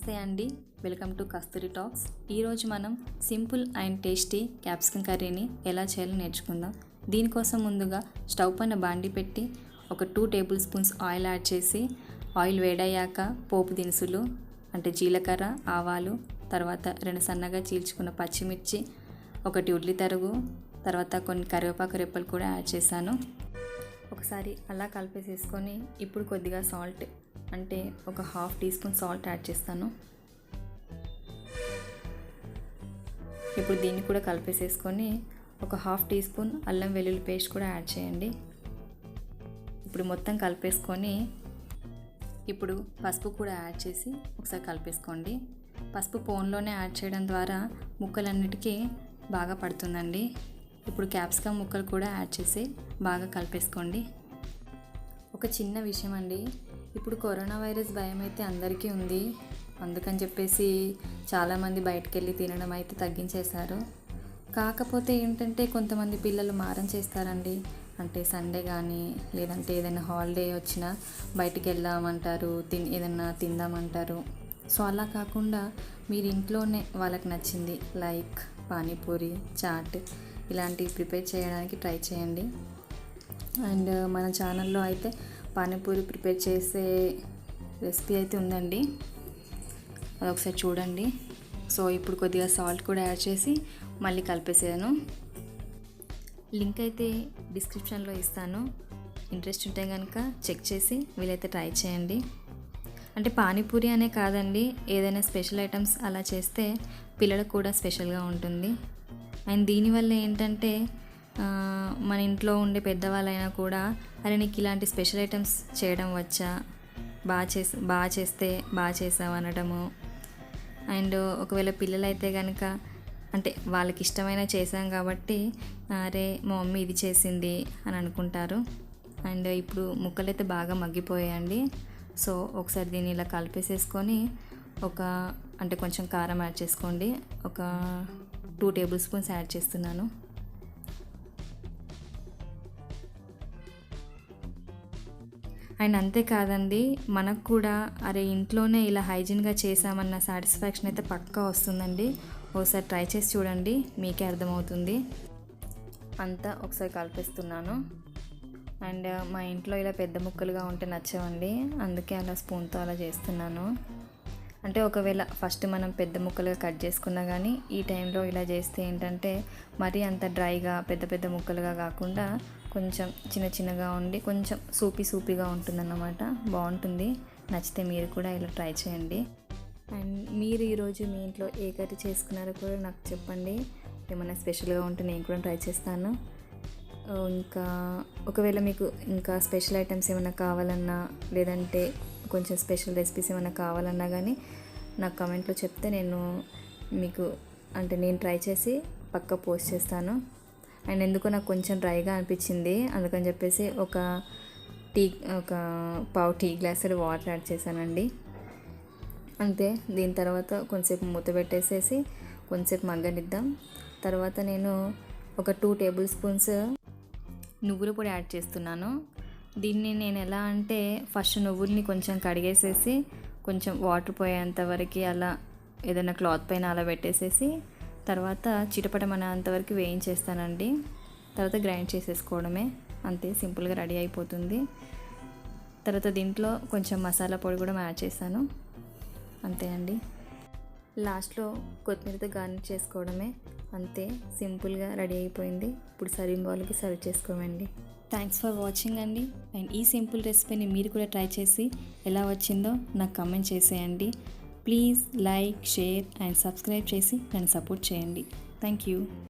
నమస్తే అండి, welcome to Kasturi talks. ఈరోజు మనం సింపుల్ అండ్ టేస్టీ క్యాప్సికమ్ కర్రీని ఎలా చేయాలో నేర్చుకుందాం. దీనికోసం ముందుగా స్టవ్ పైన బాండి పెట్టి ఒక 2 టేబుల్ స్పూన్స్ ఆయిల్ యాడ్ చేసి, ఆయిల్ వేడయ్యాక పోపు దినుసులు అంటే జీలకర్ర, ఆవాలు, తర్వాత 2 సన్నగా చీల్చుకున్న పచ్చిమిర్చి, 1 ఉల్లి తరుగు, తర్వాత కొన్ని కరివేపాకు రెప్పలు కూడా యాడ్ చేశాను. ఒకసారి అలా కలిపేసేసుకొని ఇప్పుడు కొద్దిగా సాల్ట్ అంటే ఒక 1/2 టీ స్పూన్ సాల్ట్ యాడ్ చేస్తాను. ఇప్పుడు దీన్ని కూడా కలిపేసేసుకొని ఒక 1/2 టీ స్పూన్ అల్లం వెల్లుల్లి పేస్ట్ కూడా యాడ్ చేయండి. ఇప్పుడు మొత్తం కలిపేసుకొని ఇప్పుడు పసుపు కూడా యాడ్ చేసి ఒకసారి కలిపేసుకోండి. పసుపు పోన్లోనే యాడ్ చేయడం ద్వారా ముక్కలన్నిటికీ బాగా పడుతుందండి. ఇప్పుడు క్యాప్సికమ్ ముక్కలు కూడా యాడ్ చేసి బాగా కలిపేసుకోండి. ఒక చిన్న విషయం అండి, ఇప్పుడు కరోనా వైరస్ భయం అయితే అందరికీ ఉంది. అందుకని చెప్పేసి చాలామంది బయటకు వెళ్ళి తినడం అయితే తగ్గించేశారు. కాకపోతే ఏంటంటే కొంతమంది పిల్లలు మారం చేస్తారండి. అంటే సండే కానీ లేదంటే ఏదైనా హాలిడే వచ్చినా బయటికి వెళ్దామంటారు, ఏదైనా తిందామంటారు. సో అలా కాకుండా మీరు ఇంట్లోనే వాళ్ళకి నచ్చింది లైక్ పానీపూరి, చాట్ ఇలాంటివి ప్రిపేర్ చేయడానికి ట్రై చేయండి. అండ్ మన ఛానల్లో అయితే పానీపూరి ప్రిపేర్ చేసే రెసిపీ అయితే ఉందండి, అది ఒకసారి చూడండి. సో ఇప్పుడు కొద్దిగా సాల్ట్ కూడా యాడ్ చేసి మళ్ళీ కలిపేసాను. లింక్ అయితే డిస్క్రిప్షన్లో ఇస్తాను, ఇంట్రెస్ట్ ఉంటే కనుక చెక్ చేసి వీలైతే ట్రై చేయండి. అంటే పానీపూరి అనే కాదండి, ఏదైనా స్పెషల్ ఐటమ్స్ అలా చేస్తే పిల్లలకు కూడా స్పెషల్గా ఉంటుంది. అండ్ దీనివల్ల ఏంటంటే మన ఇంట్లో ఉండే పెద్దవాళ్ళైనా కూడా అరే నీకు ఇలాంటి స్పెషల్ ఐటమ్స్ చేయడం వచ్చా, బాగా చేస్తే బాగా చేసావు అనడము. అండ్ ఒకవేళ పిల్లలైతే కనుక అంటే వాళ్ళకి ఇష్టమైన చేసాం కాబట్టి అరే మా మమ్మీ ఇది చేసింది అని అనుకుంటారు. అండ్ ఇప్పుడు ముక్కలు అయితే బాగా మగ్గిపోయాయండి. సో ఒకసారి దీన్ని ఇలా కలిపేసేసుకొని అంటే కొంచెం కారం యాడ్ చేసుకోండి. ఒక 2 టేబుల్ స్పూన్స్ యాడ్ చేస్తున్నాను. అండ్ అంతేకాదండి, మనకు కూడా అరే ఇంట్లోనే ఇలా హైజీన్గా చేసామన్న సాటిస్ఫాక్షన్ అయితే పక్కా వస్తుందండి. ఒకసారి ట్రై చేసి చూడండి, మీకే అర్థమవుతుంది. అంతా ఒకసారి కలిపేస్తున్నాను. అండ్ మా ఇంట్లో ఇలా పెద్ద ముక్కలుగా ఉంటే నచ్చవండి, అందుకే అలా స్పూన్తో అలా చేస్తున్నాను. అంటే ఒకవేళ ఫస్ట్ మనం పెద్ద ముక్కలుగా కట్ చేసుకున్నా కానీ ఈ టైంలో ఇలా చేస్తే ఏంటంటే మరీ అంత డ్రైగా పెద్ద పెద్ద ముక్కలుగా కాకుండా కొంచెం చిన్న చిన్నగా ఉండి కొంచెం సూపీగా ఉంటుందన్నమాట, బాగుంటుంది. నచ్చితే మీరు కూడా ఇలా ట్రై చేయండి. అండ్ మీరు ఈరోజు మీ ఇంట్లో ఏ కర్రీ చేసుకున్నారో కూడా నాకు చెప్పండి. ఏమైనా స్పెషల్గా ఉంటే నేను కూడా ట్రై చేస్తాను. ఇంకా ఒకవేళ మీకు ఇంకా స్పెషల్ ఐటమ్స్ ఏమైనా కావాలన్నా లేదంటే కొంచెం స్పెషల్ రెసిపీస్ ఏమైనా కావాలన్నా కానీ నాకు కమెంట్లో చెప్తే నేను మీకు నేను ట్రై చేసి పక్కా పోస్ట్ చేస్తాను. అండ్ ఎందుకో నాకు కొంచెం డ్రైగా అనిపించింది, అందుకని చెప్పేసి ఒక పావు టీ గ్లాస్ వాటర్ యాడ్ చేశానండి. అంతే. దీని తర్వాత కొంచెంసేపు మూత పెట్టేసేసి కొంచెంసేపు మగ్గనిద్దాం. తర్వాత నేను ఒక 2 టేబుల్ స్పూన్స్ నువ్వుల పొడి యాడ్ చేస్తున్నాను. దీన్ని నేను ఎలా అంటే ఫస్ట్ నువ్వుల్ని కొంచెం కడిగేసేసి కొంచెం వాటర్ పోయేంత వరకు అలా ఏదైనా క్లాత్ పైన అలా పెట్టేసేసి తర్వాత చిటపటమనేంతవరకు వేయించేస్తానండి. తర్వాత గ్రైండ్ చేసేసుకోవడమే, అంతే, సింపుల్గా రెడీ అయిపోతుంది. తర్వాత దీంట్లో కొంచెం మసాలా పొడి కూడా యాడ్ చేశాను, అంతే అండి. లాస్ట్లో కొత్తిమీరతో గార్నిష్ చేసుకోవడమే, అంతే, సింపుల్గా రెడీ అయిపోయింది. ఇప్పుడు సర్వింగ్ బౌల్కి సర్వ్ చేసుకోమండి. థ్యాంక్స్ ఫర్ వాచింగ్ అండి. అండ్ ఈ సింపుల్ రెసిపీని మీరు కూడా ట్రై చేసి ఎలా వచ్చిందో నాకు కామెంట్ చేసేయండి. Please like, share and subscribe చేసి నన్ను సపోర్ట్ చేయండి. Thank you.